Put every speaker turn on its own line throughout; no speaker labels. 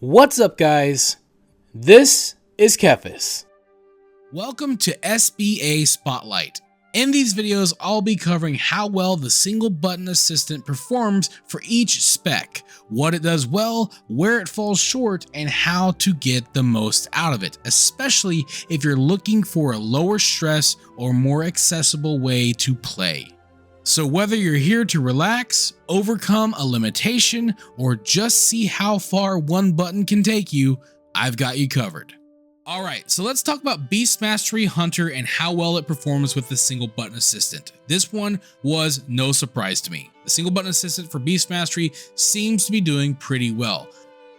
What's up, guys? This is Kephas.
Welcome to SBA Spotlight. In these videos, I'll be covering how well the single button assistant performs for each spec, what it does well, where it falls short, and how to get the most out of it, especially if you're looking for a lower stress or more accessible way to play. So whether you're here to relax, overcome a limitation, or just see how far one button can take you, I've got you covered. Alright, so let's talk about Beastmastery Hunter and how well it performs with the single button assistant. This one was no surprise to me. The single button assistant for Beastmastery seems to be doing pretty well.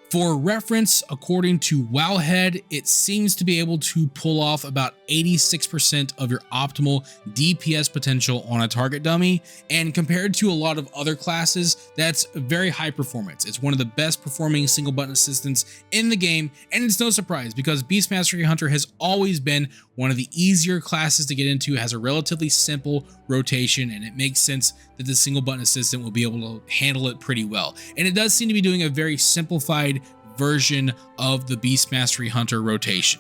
For reference, according to Wowhead, it seems to be able to pull off about 86% of your optimal DPS potential on a target dummy, and compared to a lot of other classes, that's very high performance. It's one of the best performing single button assistants in the game, and it's no surprise because Beastmastery Hunter has always been one of the easier classes to get into, has a relatively simple rotation, and it makes sense that the single button assistant will be able to handle it pretty well. And it does seem to be doing a very simplified version of the Beastmastery Hunter rotation.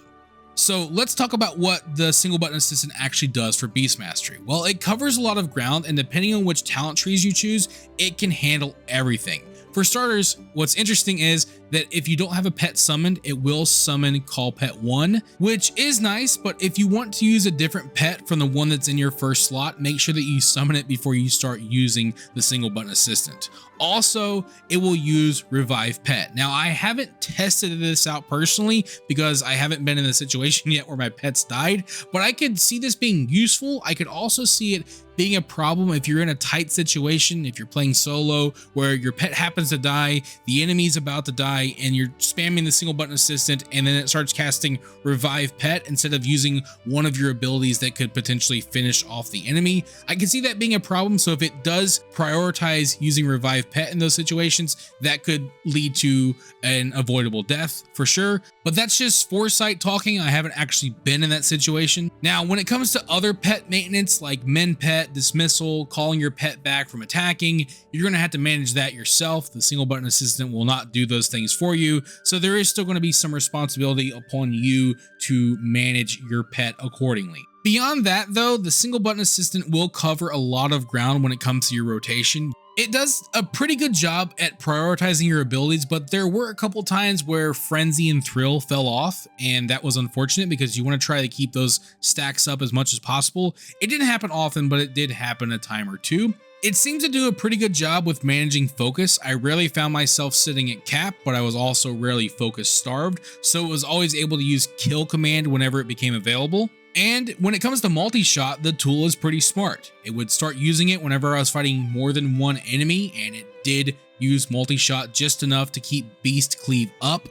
So let's talk about what the single button assistant actually does for Beastmastery. Well, it covers a lot of ground, and depending on which talent trees you choose, it can handle everything. For starters, what's interesting is that if you don't have a pet summoned, it will summon Call Pet 1, which is nice, but if you want to use a different pet from the one that's in your first slot, make sure that you summon it before you start using the single button assistant. Also, it will use Revive Pet. Now, I haven't tested this out personally because I haven't been in a situation yet where my pets died, but I could see this being useful. I could also see it being a problem if you're in a tight situation, if you're playing solo where your pet happens to die, the enemy's about to die, and you're spamming the single button assistant, and then it starts casting Revive Pet instead of using one of your abilities that could potentially finish off the enemy. I can see that being a problem, so if it does prioritize using Revive Pet in those situations, that could lead to an avoidable death for sure. But that's just foresight talking. I haven't actually been in that situation. Now, when it comes to other pet maintenance like Mend Pet, Dismissal, calling your pet back from attacking, you're going to have to manage that yourself. The single button assistant will not do those things for you, so there is still going to be some responsibility upon you to manage your pet accordingly. Beyond that though, the single button assistant will cover a lot of ground when it comes to your rotation. It does a pretty good job at prioritizing your abilities, but there were a couple times where Frenzy and Thrill fell off, and that was unfortunate because you want to try to keep those stacks up as much as possible. It didn't happen often, but it did happen a time or two. It seems to do a pretty good job with managing focus. I rarely found myself sitting at cap, but I was also rarely focus starved, so it was always able to use Kill Command whenever it became available. And when it comes to multi-shot, the tool is pretty smart. It would start using it whenever I was fighting more than one enemy, and it did use multi-shot just enough to keep Beast Cleave up.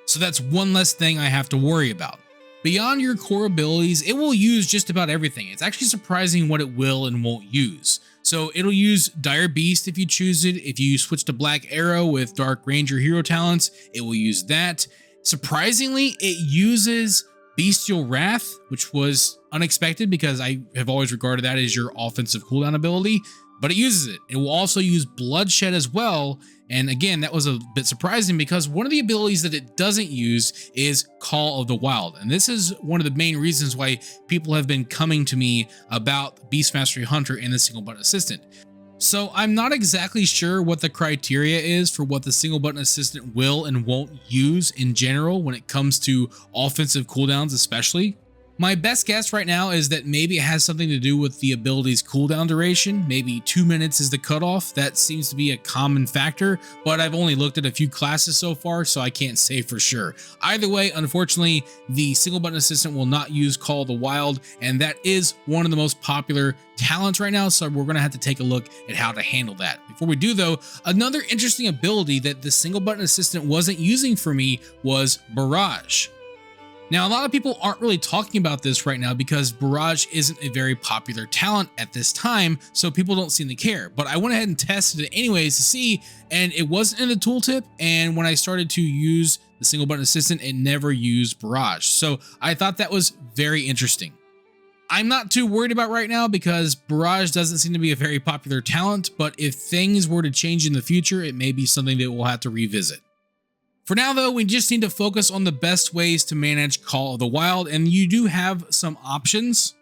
So that's one less thing I have to worry about. Beyond your core abilities, it will use just about everything. It's actually surprising what it will and won't use. So it'll use Dire Beast if you choose it. If you switch to Black Arrow with Dark Ranger hero talents, it will use that. Surprisingly, it uses Bestial Wrath, which was unexpected because I have always regarded that as your offensive cooldown ability, but it uses it. It will also use Bloodshed as well, and again, that was a bit surprising because one of the abilities that it doesn't use is Call of the Wild, and this is one of the main reasons why people have been coming to me about Beastmastery Hunter and the single button assistant. So I'm not exactly sure what the criteria is for what the single button assistant will and won't use in general when it comes to offensive cooldowns especially. My best guess right now is that maybe it has something to do with the ability's cooldown duration. Maybe 2 minutes is the cutoff. That seems to be a common factor, but I've only looked at a few classes so far, so I can't say for sure. Either way, unfortunately, the single button assistant will not use Call of the Wild, and that is one of the most popular talents right now, so we're going to have to take a look at how to handle that. Before we do though, another interesting ability that the single button assistant wasn't using for me was Barrage. Now, a lot of people aren't really talking about this right now because Barrage isn't a very popular talent at this time, so people don't seem to care. But I went ahead and tested it anyways to see, and it wasn't in the tooltip, and when I started to use the single button assistant, it never used Barrage. So I thought that was very interesting. I'm not too worried about right now because Barrage doesn't seem to be a very popular talent, but if things were to change in the future, it may be something that we'll have to revisit. For now though, we just need to focus on the best ways to manage Call of the Wild, and you do have some options.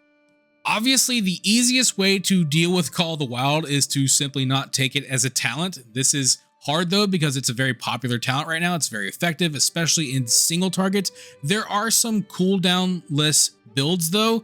Obviously, the easiest way to deal with Call of the Wild is to simply not take it as a talent. This is hard though, because it's a very popular talent right now. It's very effective, especially in single targets. There are some cooldown-less builds though.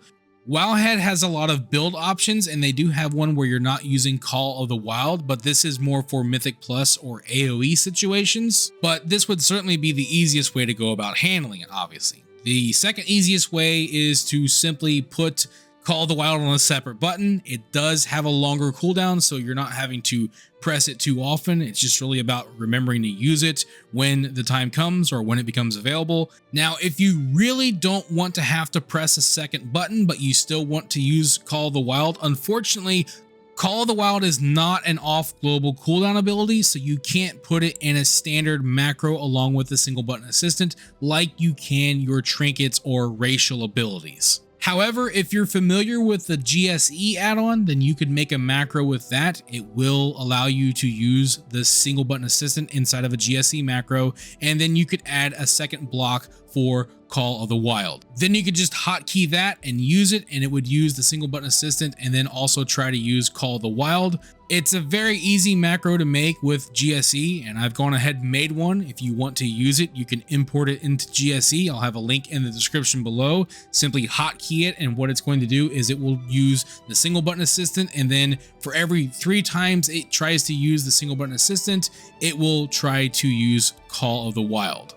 Wowhead has a lot of build options, and they do have one where you're not using Call of the Wild, but this is more for Mythic Plus or AoE situations. But this would certainly be the easiest way to go about handling it, obviously. The second easiest way is to simply put Call of the Wild on a separate button. It does have a longer cooldown, so you're not having to press it too often. It's just really about remembering to use it when the time comes or when it becomes available. Now, if you really don't want to have to press a second button, but you still want to use Call of the Wild, unfortunately, Call of the Wild is not an off global cooldown ability, so you can't put it in a standard macro along with the single button assistant like you can your trinkets or racial abilities. However, if you're familiar with the GSE add-on, then you could make a macro with that. It will allow you to use the single button assistant inside of a GSE macro, and then you could add a second block for Call of the Wild. Then you could just hotkey that and use it, and it would use the single button assistant and then also try to use Call of the Wild. It's a very easy macro to make with GSE, and I've gone ahead and made one. If you want to use it, you can import it into GSE. I'll have a link in the description below. Simply hotkey it, and what it's going to do is it will use the single button assistant, and then for every 3 times it tries to use the single button assistant, it will try to use Call of the Wild.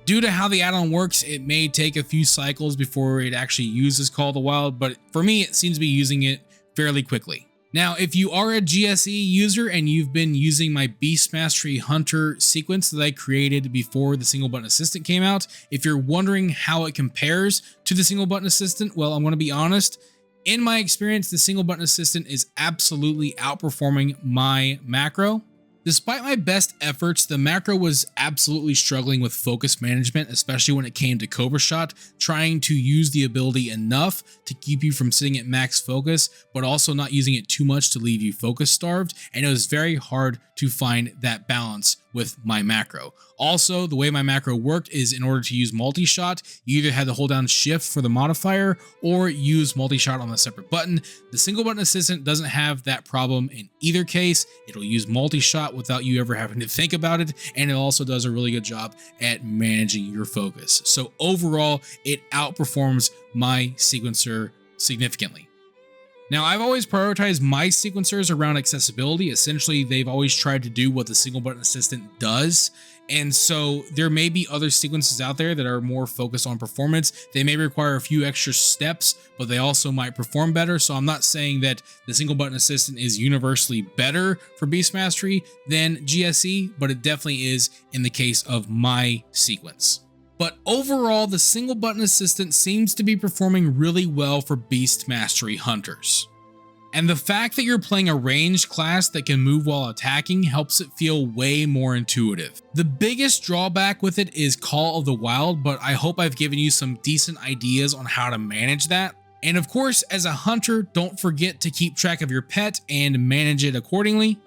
Due to how the add-on works, it may take a few cycles before it actually uses Call of the Wild, but for me, it seems to be using it fairly quickly. Now, if you are a GSE user and you've been using my Beastmastery Hunter sequence that I created before the single button assistant came out, if you're wondering how it compares to the single button assistant, well, I'm going to be honest. In my experience, the single button assistant is absolutely outperforming my macro. Despite my best efforts, the macro was absolutely struggling with focus management, especially when it came to Cobra Shot, trying to use the ability enough to keep you from sitting at max focus, but also not using it too much to leave you focus starved, and it was very hard to find that balance with my macro. Also, the way my macro worked is in order to use multi-shot, you either had to hold down shift for the modifier or use multi-shot on a separate button. The single button assistant doesn't have that problem in either case. It'll use multi-shot without you ever having to think about it, and it also does a really good job at managing your focus. So overall, it outperforms my sequencer significantly. Now, I've always prioritized my sequencers around accessibility. Essentially, they've always tried to do what the single button assistant does. And so there may be other sequences out there that are more focused on performance. They may require a few extra steps, but they also might perform better. So I'm not saying that the single button assistant is universally better for Beastmastery than GSE, but it definitely is in the case of my sequence. But overall, the single button assistant seems to be performing really well for Beastmastery hunters. And the fact that you're playing a ranged class that can move while attacking helps it feel way more intuitive. The biggest drawback with it is Call of the Wild, but I hope I've given you some decent ideas on how to manage that. And of course, as a hunter, don't forget to keep track of your pet and manage it accordingly.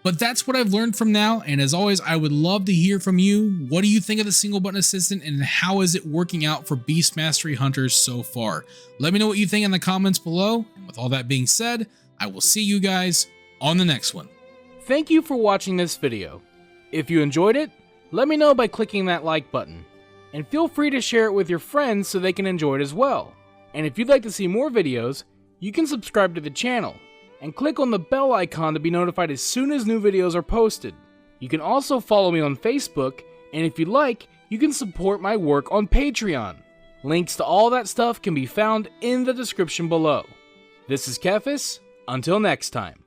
But that's what I've learned from now, and as always, I would love to hear from you. What do you think of the single button assistant, and how is it working out for Beastmastery hunters so far? Let me know what you think in the comments below, and with all that being said, I will see you guys on the next one.
Thank you for watching this video. If you enjoyed it, let me know by clicking that like button, and feel free to share it with your friends so they can enjoy it as well. And if you'd like to see more videos, you can subscribe to the channel and click on the bell icon to be notified as soon as new videos are posted. You can also follow me on Facebook, and if you'd like, you can support my work on Patreon. Links to all that stuff can be found in the description below. This is Kephas. Until next time.